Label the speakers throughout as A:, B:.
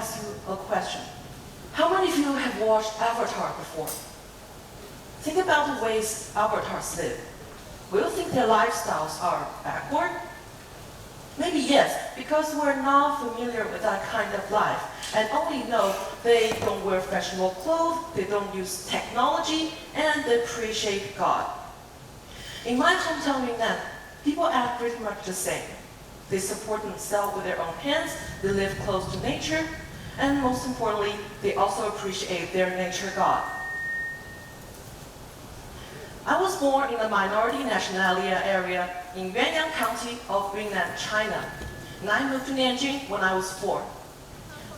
A: ask you a question. How many of you have watched Avatar before? Think about the ways avatars live. Will you think their lifestyles are backward? Maybe yes, because we're not familiar with that kind of life and only know they don't wear fashionable clothes, they don't use technology, and they appreciate God. In my hometown Yunnan, people act pretty much the same. They support themselves with their own hands, they live close to nature, and most importantly, they also appreciate their nature God. I was born in the minority nationality area in Yuanyang County of Yunnan, China, and I moved to Nanjing when I was 4.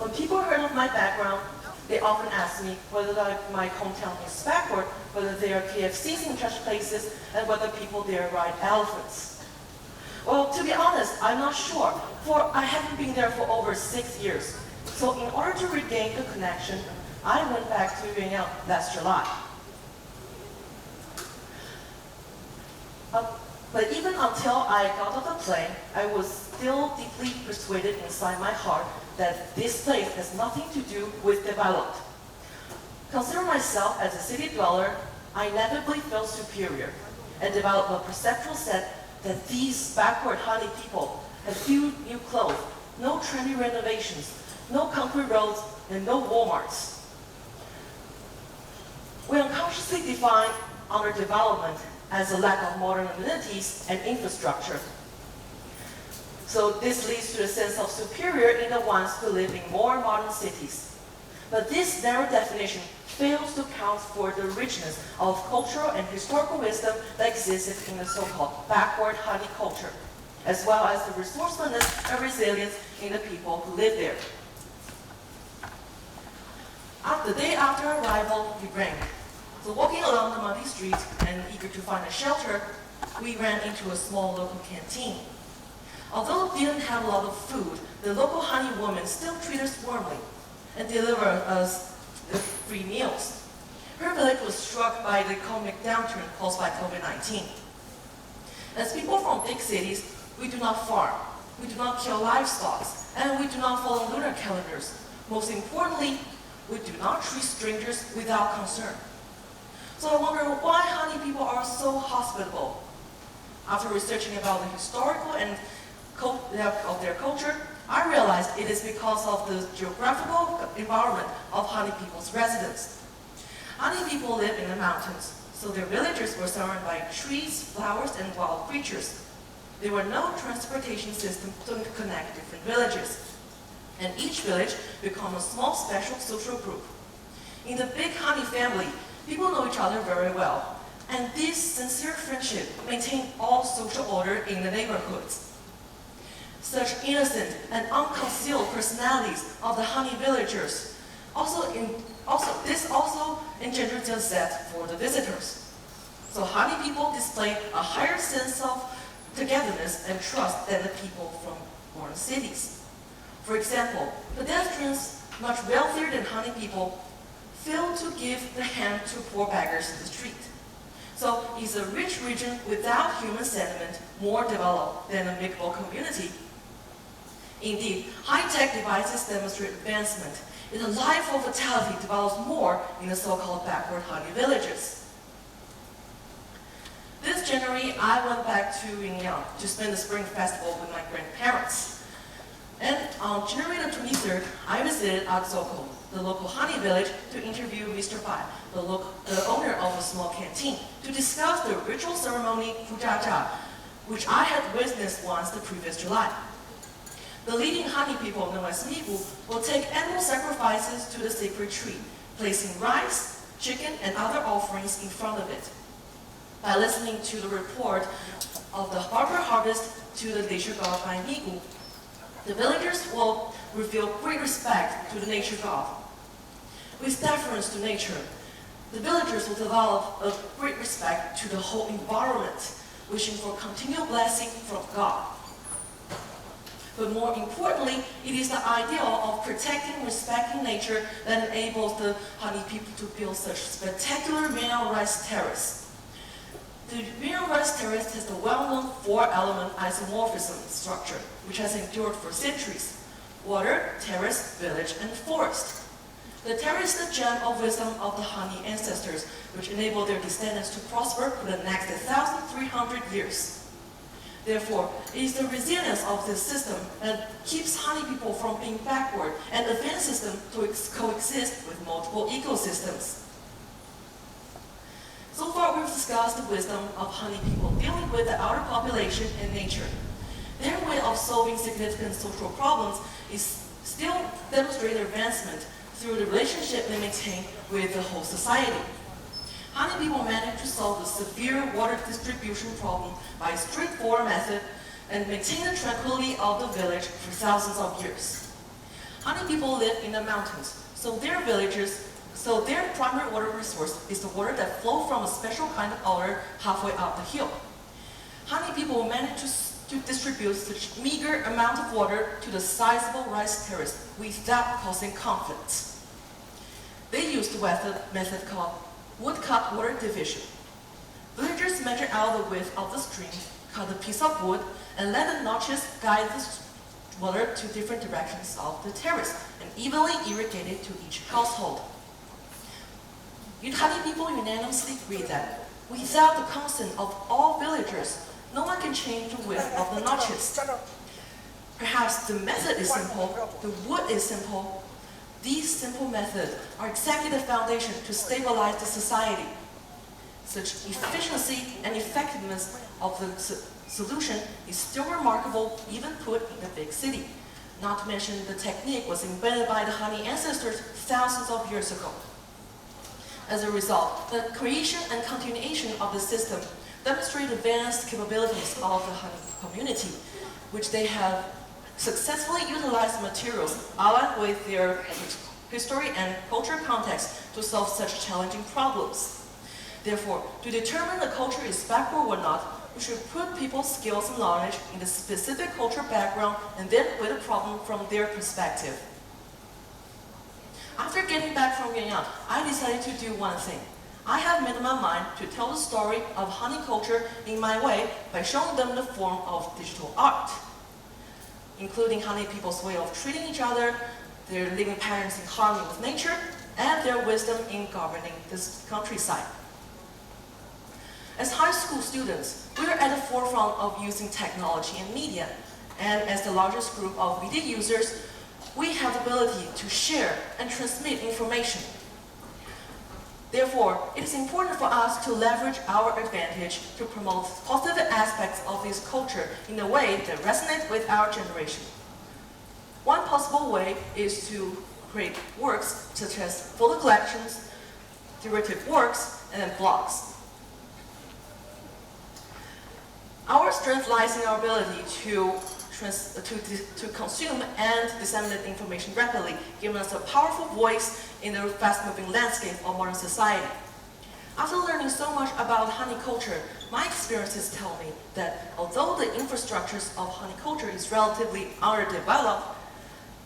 A: When people heard of my background, they often asked me whether my hometown is backward, whether there are KFCs in such places, and whether people there ride elephants. Well, to be honest, I'm not sure, for I haven't been there for over 6 years. So in order to regain the connection, I went back to Yuanyang last July. But even until I got off the plane, I was still deeply persuaded inside my heart that this place has nothing to do with developed. Consider myself as a city dweller, I inevitably felt superior and developed a perceptual set that these backward Hani people have few new clothes, no trendy renovations, no concrete roads, and no Walmarts. We unconsciously define underdevelopment as a lack of modern amenities and infrastructure. So this leads to a sense of superior in the ones who live in more modern cities. But this narrow definition fails to account for the richness of cultural and historical wisdom that existed in the so-called backward Hani culture, as well as the resourcefulness and resilience in the people who live there. The day after arrival, we rained. So walking along the muddy streets and eager to find a shelter, we ran into a small local canteen. Although it didn't have a lot of food, the local Hani woman still treated us warmly and delivered us free meals. Her village was struck by the economic downturn caused by COVID-19. As people from big cities, we do not farm, we do not kill livestock, and we do not follow lunar calendars. Most importantly, we do not treat strangers without concern. So I wonder why Hani people are so hospitable. After researching about the historical and of their culture, I realized it is because of the geographical environment of Hani people's residence. Hani people live in the mountains, so their villages were surrounded by trees, flowers, and wild creatures. There were no transportation system to connect different villages, and each village became a small special social group. In the big Hani family, people know each other very well, and this sincere friendship maintained all social order in the neighborhoods. Such innocent and unconcealed personalities of the Hani villagers this also engendered a set for the visitors. So Hani people display a higher sense of togetherness and trust than the people from foreign cities. For example, pedestrians, much wealthier than Hani people, fail to give the hand to poor beggars in the street. So it's a rich region without human sentiment, more developed than a mixed community. Indeed, high-tech devices demonstrate advancement, yet the life of vitality develops more in the so-called backward Hani villages. This January, I went back to Yuanyang to spend the Spring Festival with my grandparents. And on January the 23rd, I visited Aksoko, the local Hani village, to interview Mr. Bai, the owner of a small canteen, to discuss the ritual ceremony Fujaja, which I had witnessed once the previous July. The leading Hani people, known as Migu, will take animal sacrifices to the sacred tree, placing rice, chicken, and other offerings in front of it. By listening to the report of the barber harvest to the nature god by Migu, the villagers will reveal great respect to the nature god. With deference to nature, the villagers will develop a great respect to the whole environment, wishing for continual blessing from God. But more importantly, it is the ideal of protecting and respecting nature that enables the Hani people to build such spectacular mineral rice terrace. The mineral rice terrace has the well-known 4-element isomorphism structure, which has endured for centuries. water, terrace, village, and forest. The terrace is the gem of wisdom of the Hani ancestors, which enabled their descendants to prosper for the next 1,300 years. Therefore, it is the resilience of this system that keeps Hani people from being backward and advances them to coexist with multiple ecosystems. So far, we've discussed the wisdom of Hani people dealing with the outer population and nature. Their way of solving significant social problems is still demonstrating advancement through the relationship they maintain with the whole society. Hani people managed to solve the severe water distribution problem by a straightforward method and maintain the tranquility of the village for thousands of years. Hani people live in the mountains, so their primary water resource is the water that flows from a special kind of water halfway up the hill. Hani people managed to distribute such meager amount of water to the sizable rice terrace without causing conflict. They used the method called woodcut water division. Villagers measure out the width of the stream, cut a piece of wood, and let the notches guide the water to different directions of the terrace and evenly irrigate it to each household. Hani people unanimously agree that without the consent of all villagers, no one can change the width of the notches. Perhaps the method is simple, the wood is simple. These simple methods are exactly the foundation to stabilize the society. Such efficiency and effectiveness of the solution is still remarkable even put in a big city. Not to mention the technique was invented by the Hani ancestors thousands of years ago. As a result, the creation and continuation of the system demonstrate advanced capabilities of the Hani community, which they have successfully utilized materials along with their history and cultural context to solve such challenging problems. Therefore, to determine the culture is backward or not, we should put people's skills and knowledge in the specific cultural background and then weigh the problem from their perspective. After getting back from Yan'an, I decided to do one thing. I have made up my mind to tell the story of Hani culture in my way by showing them the form of digital art, including Hani people's way of treating each other, their living patterns in harmony with nature, and their wisdom in governing this countryside. As high school students, we are at the forefront of using technology and media, and as the largest group of media users, we have the ability to share and transmit information. Therefore, it is important for us to leverage our advantage to promote positive aspects of this culture in a way that resonates with our generation. One possible way is to create works such as photo collections, derivative works, and blogs. Our strength lies in our ability to consume and disseminate information rapidly, giving us a powerful voice in the fast-moving landscape of modern society. After learning so much about Hani culture, my experiences tell me that although the infrastructures of Hani culture is relatively underdeveloped,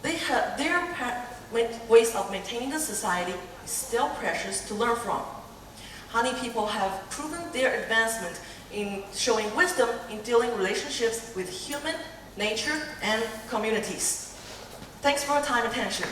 A: their ways of maintaining the society is still precious to learn from. Hani people have proven their advancement in showing wisdom in dealing relationships with human, nature, and communities. Thanks for your time and attention.